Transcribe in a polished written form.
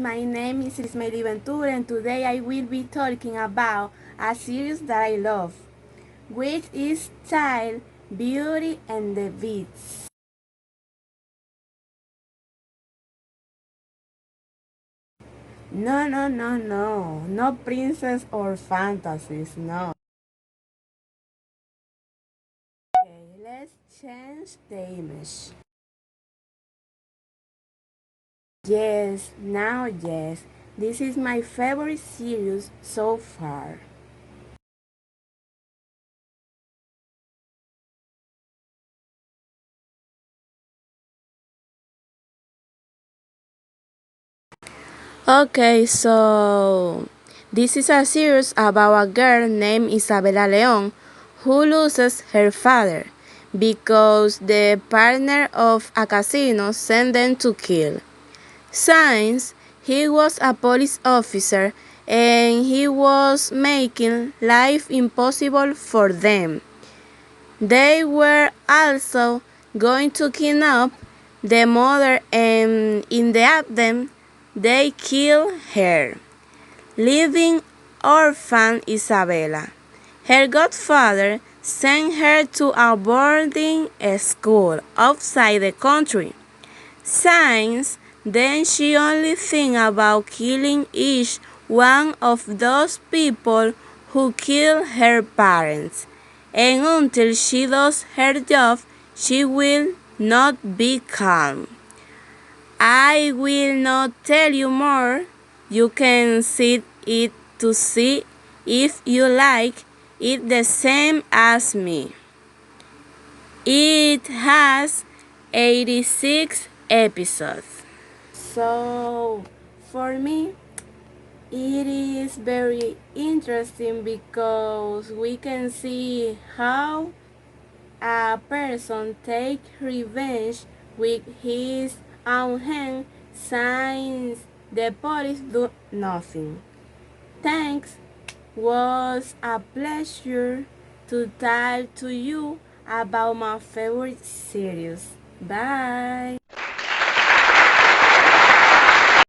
my name is Ismaeli Ventura and today I will be talking about a series that I love, which is Style, Beauty and the Beast. No, no princess or fantasies, no. Okay, let's change the image. Yes, this is my favorite series so far. Okay, so this is a series about a girl named Isabela Leon who loses her father because the partner of a casino sent them to kill. Since he was a police officer and he was making life impossible for them. They were also going to kidnap the mother and in the attempt they killed her, leaving orphan Isabela. Her godfather sent her to a boarding school outside the country. Since then she only thinks about killing each one of those people who killed her parents. And until she does her job, she will not be calm. I will not tell you more. You can see it to see if you like it the same as me. It has 86 episodes. So, for me, it is very interesting because we can see how a person take revenge with his own hand since the police do nothing. Thanks. Was a pleasure to talk to you about my favorite series. Bye.